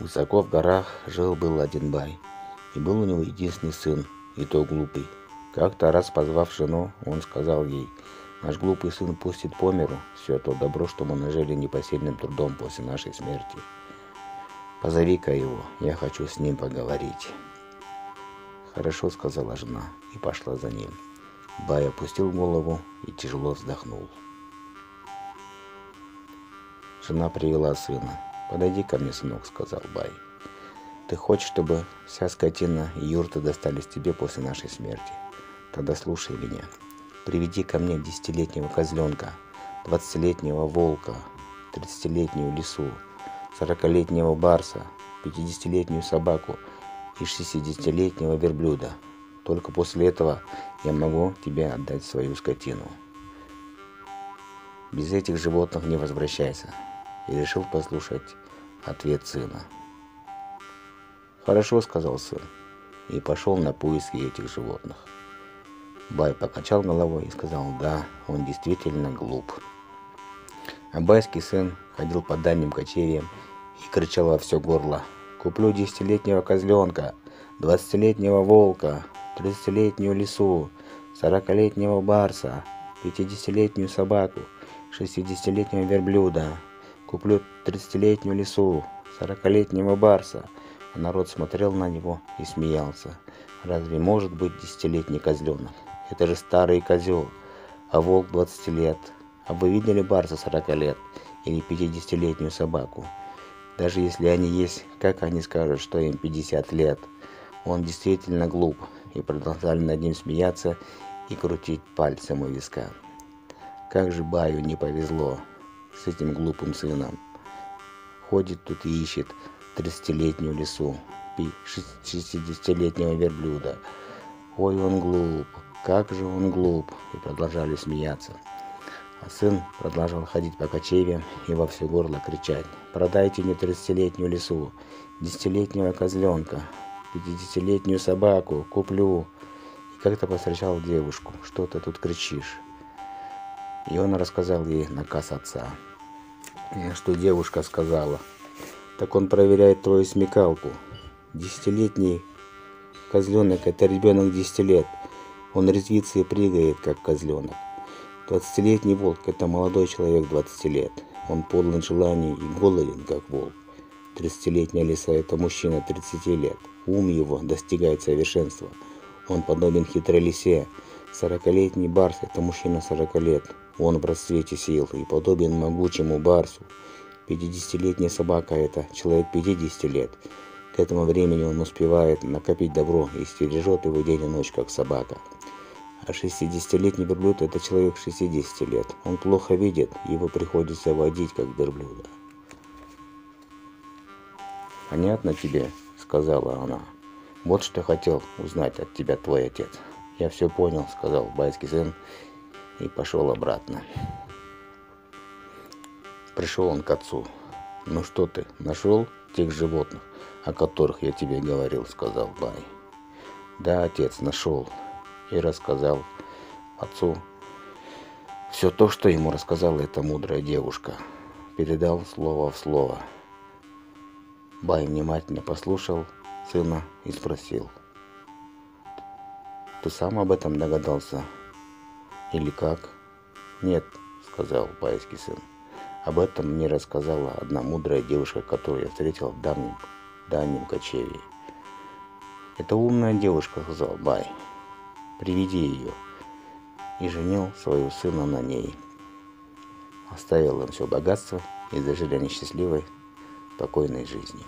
Высоко в горах жил-был один бай, и был у него единственный сын, и то глупый. Как-то раз, позвав жену, он сказал ей: «Наш глупый сын пустит по миру все то добро, что мы нажили непосильным трудом после нашей смерти. Позови-ка его, я хочу с ним поговорить». «Хорошо», — сказала жена, и пошла за ним. Бай опустил голову и тяжело вздохнул. Жена привела сына. «Подойди ко мне, сынок», — сказал Бай. «Ты хочешь, чтобы вся скотина и юрта достались тебе после нашей смерти? Тогда слушай меня. Приведи ко мне 10-летнего козленка, 20-летнего волка, 30-летнюю лису, 40-летнего барса, 50-летнюю собаку и 60-летнего верблюда. Только после этого я могу тебе отдать свою скотину. Без этих животных не возвращайся». И решил послушать ответ сына. «Хорошо», — сказал сын, и пошел на поиски этих животных. Бай покачал головой и сказал: «Да, он действительно глуп». А байский сын ходил по дальним кочевьям и кричал во все горло: «Куплю 10-летнего козленка, 20-летнего волка, 30-летнюю лису, 40-летнего барса, 50-летнюю собаку, 60-летнего верблюда. Куплю 30-летнюю лису, 40-летнего барса». А народ смотрел на него и смеялся. Разве может быть 10-летний козленок? Это же старый козел, а волк 20 лет. А вы видели барса 40 лет или 50-летнюю собаку? Даже если они есть, как они скажут, что им 50 лет? Он действительно глуп. И продолжали над ним смеяться и крутить пальцем у виска. Как же Баю не повезло с этим глупым сыном. Ходит тут и ищет 30-летнюю лису, 60-летнего верблюда. Ой, он глуп, как же он глуп. И продолжали смеяться. А сын продолжал ходить по кочевьям и во все горло кричать: «Продайте мне 30-летнюю лису, 10-летнего козленка, 50-летнюю собаку, куплю». И как-то повстречал девушку: «Что ты тут кричишь?» И он рассказал ей наказ отца. Что девушка сказала: «Так он проверяет твою смекалку. 10-летний козленок — это ребенок 10 лет. Он резвится и прыгает, как козленок. 20-летний волк — это молодой человек 20 лет. Он полон желаний и голоден, как волк. 30-летняя лиса — это мужчина 30 лет. Ум его достигает совершенства. Он подобен хитрой лисе. 40-летний барс — это мужчина 40 лет. Он в расцвете сил и подобен могучему барсу. 50-летняя собака — это человек 50 лет. К этому времени он успевает накопить добро и стережет его день и ночь, как собака. А 60-летний верблюд — это человек 60 лет. Он плохо видит, его приходится водить, как верблюда». «Понятно тебе?» — сказала она. «Вот что хотел узнать от тебя твой отец». «Я все понял», — сказал байский сын и пошел обратно. Пришел он к отцу. «Ну что ты, нашел тех животных, о которых я тебе говорил?» — сказал Бай. «Да, отец, нашел». И рассказал отцу все то, что ему рассказала эта мудрая девушка. Передал слово в слово. Бай внимательно послушал сына и спросил: «Ты сам об этом догадался? Или как?» «Нет», — сказал байский сын. «Об этом мне рассказала одна мудрая девушка, которую я встретил в дальнем кочевье». «Это умная девушка», — сказал Бай. «Приведи ее». И женил своего сына на ней. Оставил им все богатство, и зажили они счастливой, спокойной жизнью.